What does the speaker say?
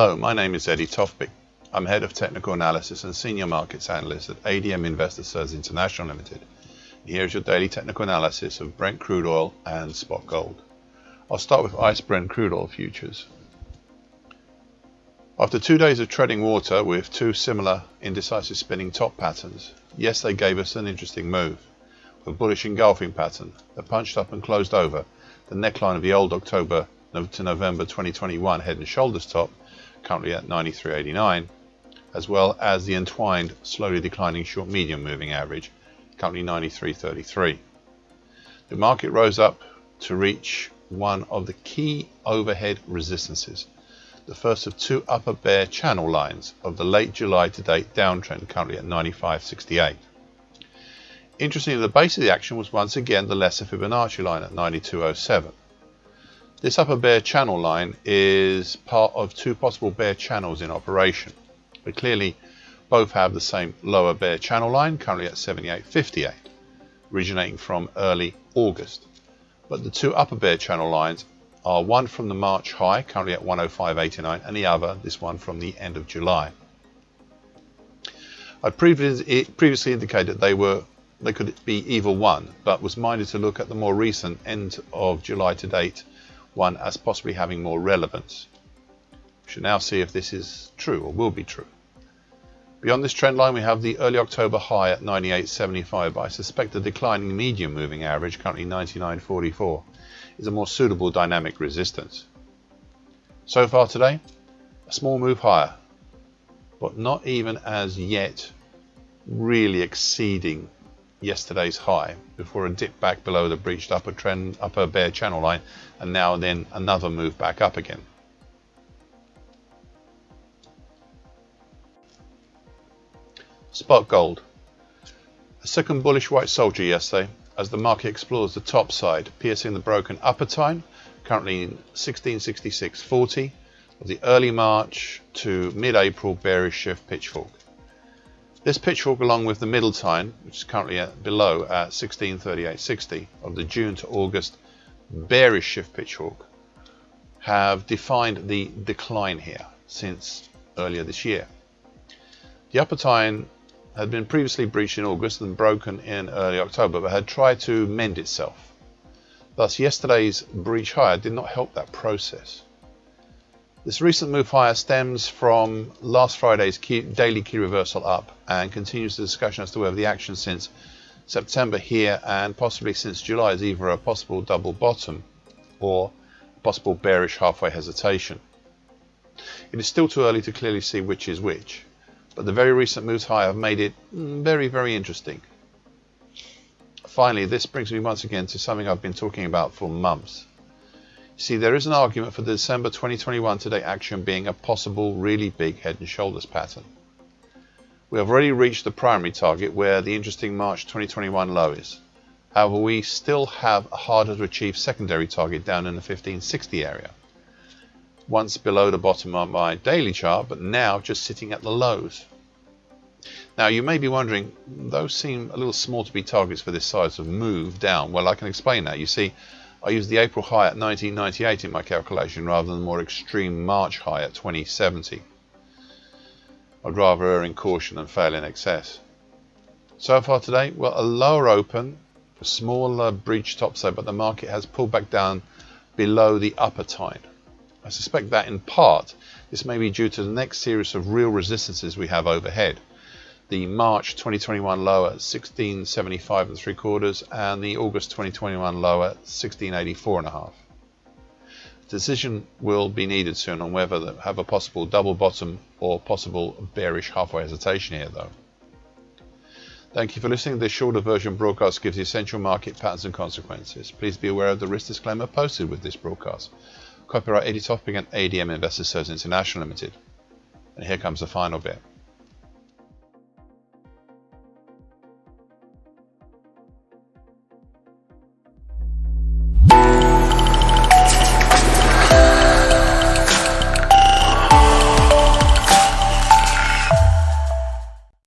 Hello, my name is Tofpik. I'm Head of Technical Analysis and Senior Markets Analyst at ADMISI Services International Limited. Here's your daily technical analysis of Brent crude oil and spot gold. I'll start with ICE Brent crude oil futures. After 2 days of treading water with two similar indecisive spinning top patterns, yes, they gave us an interesting move. A bullish engulfing pattern that punched up and closed over the neckline of the old October to November 2021 head and shoulders top, currently at 93.89, as well as the entwined slowly declining short medium moving average, currently 93.33. The market rose up to reach one of the key overhead resistances, the first of two upper bear channel lines of the late July to date downtrend, currently at 95.68. Interestingly, the base of the action was once again the lesser Fibonacci line at 92.07. This upper bear channel line is part of two possible bear channels in operation, but clearly both have the same lower bear channel line, currently at 78.58, originating from early August. But the two upper bear channel lines are one from the March high, currently at 105.89, and the other, this one, from the end of July. I previously indicated they could be either one, but was minded to look at the more recent end of July to date one as possibly having more relevance. We should now see if this is true or will be true. Beyond this trend line, we have the early October high at 98.75, but I suspect the declining medium moving average, currently 99.44, is a more suitable dynamic resistance. So far today, a small move higher, but not even as yet really exceeding yesterday's high before a dip back below the breached upper bear channel line, and now and then another move back up again. Spot gold. A second bullish white soldier yesterday as the market explores the top side, piercing the broken upper time, currently in 1666.40 of the early March to mid-April bearish shift pitchfork. This pitchfork, along with the middle time, which is currently below at 1638.60 of the June to August bearish shift pitchfork, have defined the decline here since earlier this year. The upper time had been previously breached in August and broken in early October, but had tried to mend itself. Thus, yesterday's breach higher did not help that process. This recent move higher stems from last Friday's daily key reversal up and continues the discussion as to whether the action since September here and possibly since July is either a possible double bottom or a possible bearish halfway hesitation. It is still too early to clearly see which is which, but the very recent moves higher have made it very, very interesting. Finally, this brings me once again to something I've been talking about for months. See, there is an argument for the December 2021 today action being a possible really big head and shoulders pattern. We have already reached the primary target where the interesting March 2021 low is. However, we still have a harder to achieve secondary target down in the 1560 area. Once below the bottom on my daily chart, but now just sitting at the lows. Now you may be wondering, those seem a little small to be targets for this size of move down. Well, I can explain that. You see, I used the April high at 1998 in my calculation rather than the more extreme March high at 2070. I'd rather err in caution than fail in excess. So far today, well, a lower open, a smaller breach topside, but the market has pulled back down below the upper time. I suspect that in part this may be due to the next series of real resistances we have overhead. The March 2021 low at 1675 3/4 and the August 2021 low at 1684.5. Decision will be needed soon on whether to have a possible double bottom or possible bearish halfway hesitation here though. Thank you for listening. This shorter version broadcast gives the essential market patterns and consequences. Please be aware of the risk disclaimer posted with this broadcast. Copyright Tofpik and ADMISI Services International Limited. And here comes the final bit.